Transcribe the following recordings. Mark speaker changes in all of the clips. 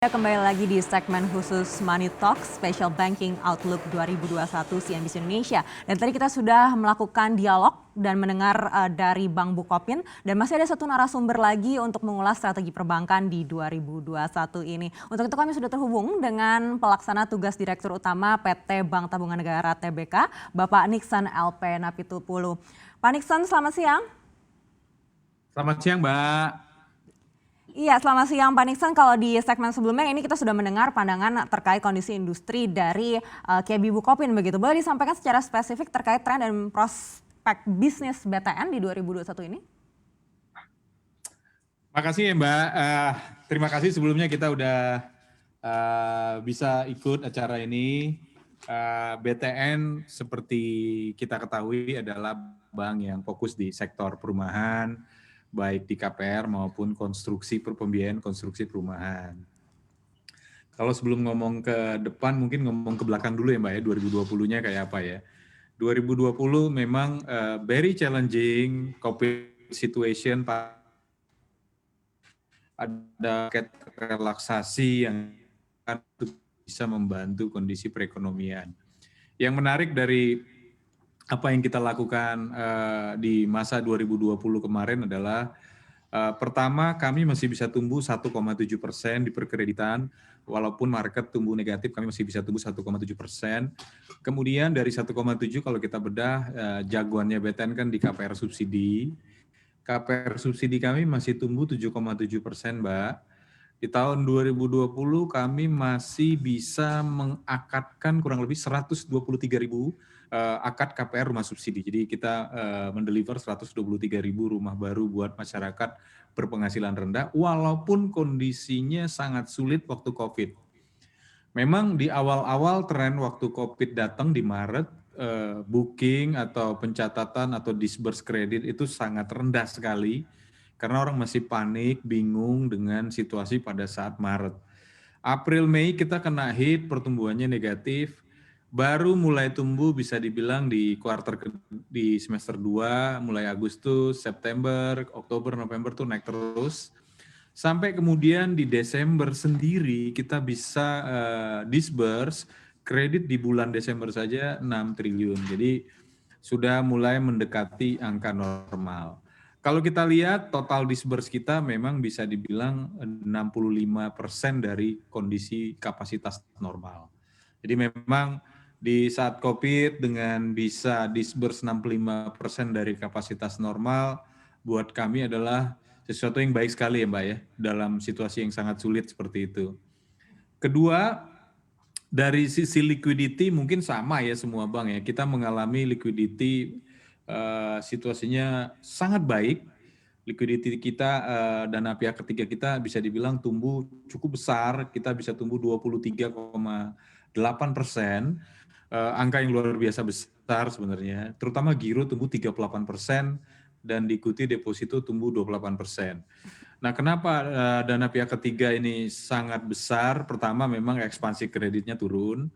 Speaker 1: Kembali lagi di segmen khusus Money Talk Special Banking Outlook 2021 CNBC Indonesia. Dan tadi kita sudah melakukan dialog dan mendengar dari Bang Bukopin. Dan masih ada satu narasumber lagi untuk mengulas strategi perbankan di 2021 ini. Untuk itu kami sudah terhubung dengan pelaksana tugas Direktur Utama PT Bank Tabungan Negara TBK, Bapak Nixon LP Napitupulu. Pak Nixon, selamat siang.
Speaker 2: Selamat siang, Mbak.
Speaker 1: Iya, selamat siang Pak Nixon. Kalau di segmen sebelumnya ini kita sudah mendengar pandangan terkait kondisi industri dari KB Bukopin begitu. Boleh disampaikan secara spesifik terkait tren dan prospek bisnis BTN di 2021 ini?
Speaker 2: Makasih ya Mbak. Terima kasih sebelumnya kita udah bisa ikut acara ini. BTN seperti kita ketahui adalah bank yang fokus di sektor perumahan, baik di KPR maupun pembiayaan konstruksi perumahan. Kalau sebelum ngomong ke depan, mungkin ngomong ke belakang dulu ya Mbak ya, 2020-nya kayak apa ya. 2020 memang very challenging COVID situation, ada relaksasi yang bisa membantu kondisi perekonomian. Yang menarik dari apa yang kita lakukan di masa 2020 kemarin adalah pertama, kami masih bisa tumbuh 1,7% di perkreditan, walaupun market tumbuh negatif, kami masih bisa tumbuh 1,7%. Kemudian dari 1,7 kalau kita bedah, jagoannya BTN kan di KPR subsidi. KPR subsidi kami masih tumbuh 7,7%, Mbak. Di tahun 2020 kami masih bisa mengakadkan kurang lebih 123.000 akad KPR rumah subsidi. Jadi kita mendeliver 123.000 rumah baru buat masyarakat berpenghasilan rendah, walaupun kondisinya sangat sulit waktu COVID. Memang di awal-awal tren waktu COVID datang di Maret, booking atau pencatatan atau disburse kredit itu sangat rendah sekali, karena orang masih panik, bingung dengan situasi pada saat Maret. April, Mei kita kena hit, pertumbuhannya negatif, baru mulai tumbuh bisa dibilang di di semester 2, mulai Agustus, September, Oktober, November tuh naik terus. Sampai kemudian di Desember sendiri kita bisa disburse kredit di bulan Desember saja 6 triliun. Jadi sudah mulai mendekati angka normal. Kalau kita lihat total disburse kita memang bisa dibilang 65% dari kondisi kapasitas normal. Jadi memang di saat COVID dengan bisa disburse 65% dari kapasitas normal, buat kami adalah sesuatu yang baik sekali ya Mbak ya, dalam situasi yang sangat sulit seperti itu. Kedua, dari sisi liquidity mungkin sama ya semua bank ya, kita mengalami liquidity situasinya sangat baik. Liquidity kita, dana pihak ketiga kita bisa dibilang tumbuh cukup besar, kita bisa tumbuh 23,8%, angka yang luar biasa besar sebenarnya, terutama giro tumbuh 38% dan diikuti deposito tumbuh 28%. Nah, kenapa dana pihak ketiga ini sangat besar? Pertama, memang ekspansi kreditnya turun,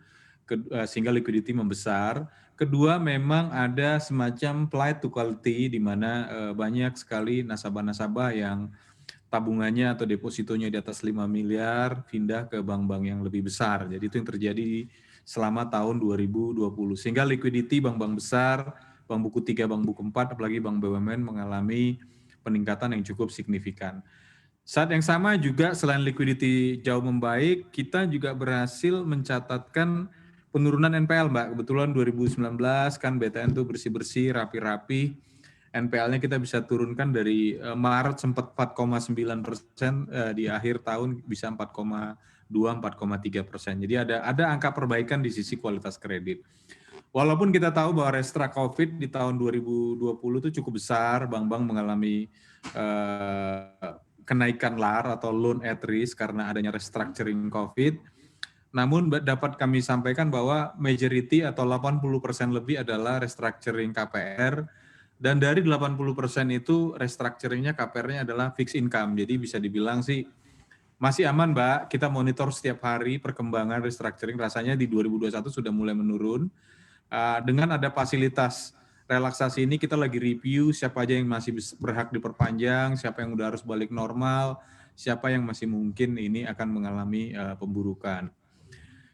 Speaker 2: sehingga liquidity membesar. Kedua, memang ada semacam flight to quality, di mana banyak sekali nasabah-nasabah yang tabungannya atau depositonya di atas 5 miliar pindah ke bank-bank yang lebih besar. Jadi itu yang terjadi selama tahun 2020. Sehingga liquidity bank-bank besar, bank buku 3, bank buku 4, apalagi bank BUMN mengalami peningkatan yang cukup signifikan. Saat yang sama juga selain liquidity jauh membaik, kita juga berhasil mencatatkan penurunan NPL, Mbak. Kebetulan 2019 kan BTN tuh bersih-bersih, rapi-rapi. NPL-nya kita bisa turunkan dari Maret sempat 4,9%, di akhir tahun bisa 4,2, 4,3%. Jadi ada angka perbaikan di sisi kualitas kredit. Walaupun kita tahu bahwa restra COVID di tahun 2020 itu cukup besar, bank-bank mengalami kenaikan LAR atau loan at risk karena adanya restructuring COVID. Namun dapat kami sampaikan bahwa majority atau 80% lebih adalah restructuring KPR, dan dari 80% itu restructuringnya KPR-nya adalah fixed income. Jadi bisa dibilang sih masih aman Mbak, kita monitor setiap hari perkembangan restructuring, rasanya di 2021 sudah mulai menurun. Dengan ada fasilitas relaksasi ini kita lagi review siapa aja yang masih berhak diperpanjang, siapa yang udah harus balik normal, siapa yang masih mungkin ini akan mengalami pemburukan.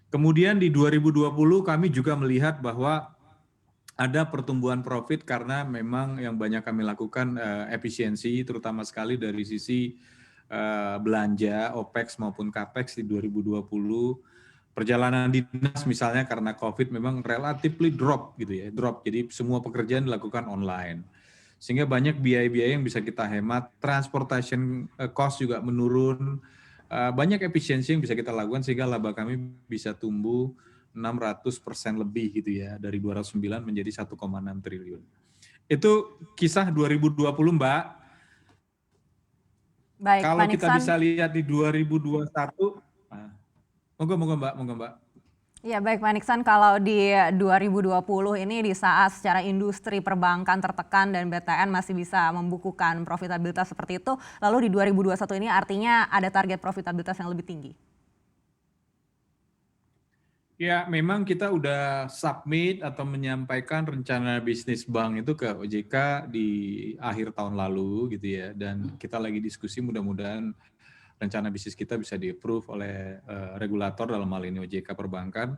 Speaker 2: Kemudian di 2020 kami juga melihat bahwa ada pertumbuhan profit karena memang yang banyak kami lakukan efisiensi, terutama sekali dari sisi belanja, OPEX maupun CAPEX di 2020. Perjalanan dinas misalnya karena COVID memang relatively drop gitu ya, drop. Jadi semua pekerjaan dilakukan online. Sehingga banyak biaya-biaya yang bisa kita hemat, transportation cost juga menurun, banyak efisiensi yang bisa kita lakukan sehingga laba kami bisa tumbuh 600% lebih gitu ya, dari 209 menjadi 1,6 triliun. Itu kisah 2020 Mbak.
Speaker 1: Baik,
Speaker 2: Kalau
Speaker 1: Pak
Speaker 2: kita
Speaker 1: Nixon.
Speaker 2: bisa lihat di 2021, monggo Mbak, monggo Mbak.
Speaker 1: Ya baik Pak Nixon, kalau di 2020 ini di saat secara industri perbankan tertekan dan BTN masih bisa membukukan profitabilitas seperti itu, lalu di 2021 ini artinya ada target profitabilitas yang lebih tinggi.
Speaker 2: Ya, memang kita udah submit atau menyampaikan rencana bisnis bank itu ke OJK di akhir tahun lalu gitu ya, dan kita lagi diskusi mudah-mudahan rencana bisnis kita bisa di-approve oleh regulator dalam hal ini OJK Perbankan.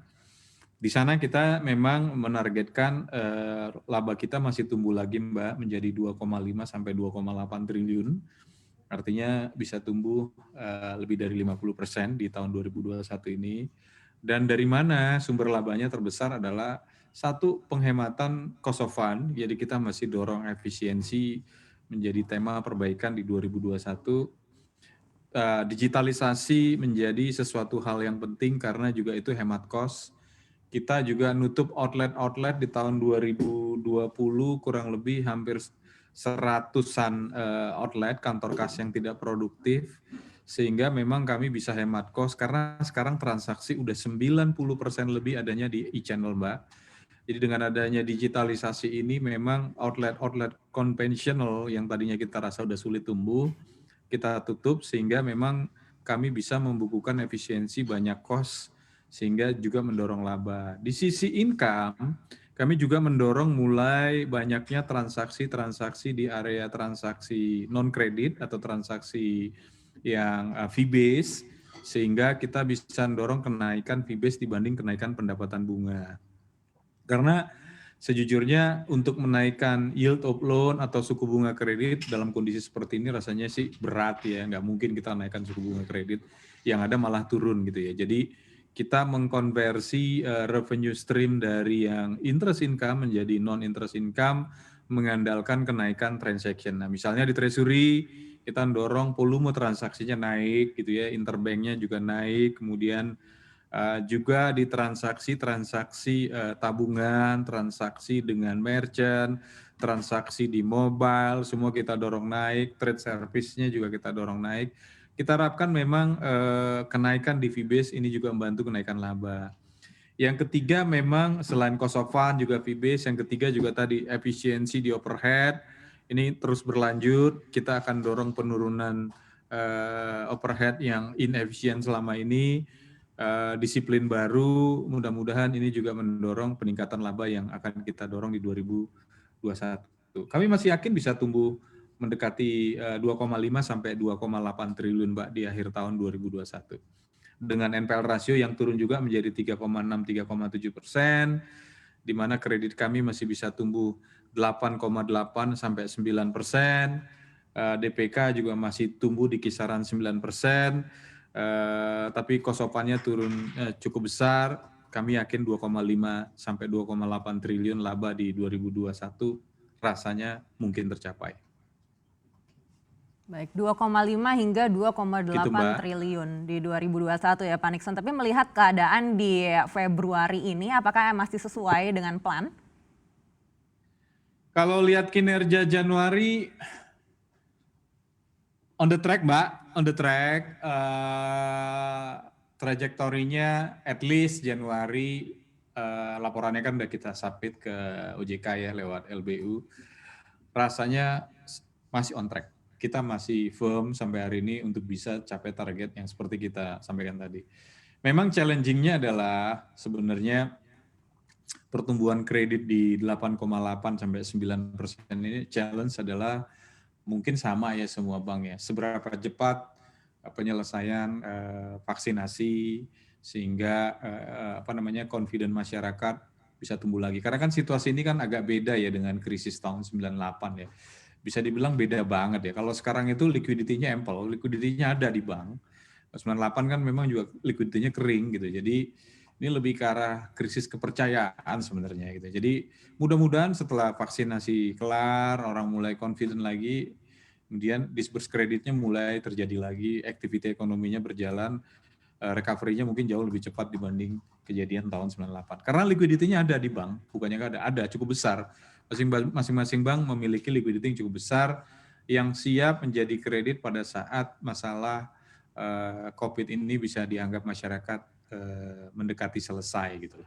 Speaker 2: Di sana kita memang menargetkan laba kita masih tumbuh lagi Mbak menjadi 2,5 sampai 2,8 triliun. Artinya bisa tumbuh lebih dari 50% di tahun 2021 ini. Dan dari mana sumber labanya terbesar adalah satu, penghematan cost of fund, jadi kita masih dorong efisiensi menjadi tema perbaikan di 2021. Digitalisasi menjadi sesuatu hal yang penting karena juga itu hemat cost. Kita juga nutup outlet-outlet di tahun 2020 kurang lebih hampir 100-an outlet kantor kas yang tidak produktif, sehingga memang kami bisa hemat cost karena sekarang transaksi udah 90% lebih adanya di e-channel Mbak. Jadi dengan adanya digitalisasi ini memang outlet-outlet konvensional yang tadinya kita rasa udah sulit tumbuh, kita tutup sehingga memang kami bisa membukukan efisiensi banyak cost sehingga juga mendorong laba. Di sisi income, kami juga mendorong mulai banyaknya transaksi-transaksi di area transaksi non-kredit atau transaksi yang fee-based, sehingga kita bisa mendorong kenaikan fee-based dibanding kenaikan pendapatan bunga. Karena sejujurnya untuk menaikkan yield of loan atau suku bunga kredit dalam kondisi seperti ini rasanya sih berat ya, nggak mungkin kita naikkan suku bunga kredit, yang ada malah turun gitu ya. Jadi kita mengkonversi revenue stream dari yang interest income menjadi non-interest income mengandalkan kenaikan transaction. Nah misalnya di treasury kita dorong volume transaksinya naik gitu ya, interbanknya juga naik, kemudian juga di transaksi-transaksi tabungan, transaksi dengan merchant, transaksi di mobile, semua kita dorong naik, trade service-nya juga kita dorong naik. Kita harapkan memang kenaikan di fee base ini juga membantu kenaikan laba. Yang ketiga memang selain cost of fund juga fee base, yang ketiga juga tadi efisiensi di overhead, ini terus berlanjut, kita akan dorong penurunan overhead yang inefisien selama ini, disiplin baru, mudah-mudahan ini juga mendorong peningkatan laba yang akan kita dorong di 2021. Kami masih yakin bisa tumbuh mendekati 2,5 sampai 2,8 triliun Mbak di akhir tahun 2021. Dengan NPL rasio yang turun juga menjadi 3,6-3,7%, di mana kredit kami masih bisa tumbuh 8,8 sampai 9%, DPK juga masih tumbuh di kisaran 9%, tapi cost of fund-nya turun cukup besar. Kami yakin 2,5 sampai 2,8 triliun laba di 2021 rasanya mungkin tercapai.
Speaker 1: Baik, 2,5 hingga 2,8 triliun di 2021 ya Pak Nixon. Tapi melihat keadaan di Februari ini, apakah masih sesuai dengan plan?
Speaker 2: Kalau lihat kinerja Januari, on the track Mbak, on the track. Trajektorinya at least Januari, laporannya kan udah kita submit ke OJK ya lewat LBU. Rasanya masih on track. Kita masih firm sampai hari ini untuk bisa capai target yang seperti kita sampaikan tadi. Memang challenging-nya adalah sebenarnya pertumbuhan kredit di 8,8 sampai 9% ini challenge adalah mungkin sama ya semua bank ya. Seberapa cepat penyelesaian vaksinasi sehingga confident masyarakat bisa tumbuh lagi. Karena kan situasi ini kan agak beda ya dengan krisis tahun 98 ya. Bisa dibilang beda banget ya. Kalau sekarang itu liquidity-nya ample, liquidity-nya ada di bank. 98 kan memang juga liquidity-nya kering gitu. Jadi ini lebih ke arah krisis kepercayaan sebenarnya gitu. Jadi mudah-mudahan setelah vaksinasi kelar, orang mulai confident lagi, kemudian disburse kreditnya mulai terjadi lagi, aktiviti ekonominya berjalan, recovery-nya mungkin jauh lebih cepat dibanding kejadian tahun 98. Karena liquidity-nya ada di bank, bukannya nggak ada cukup besar. Masing-masing bank memiliki liquidity yang cukup besar, yang siap menjadi kredit pada saat masalah COVID ini bisa dianggap masyarakat mendekati selesai gitu.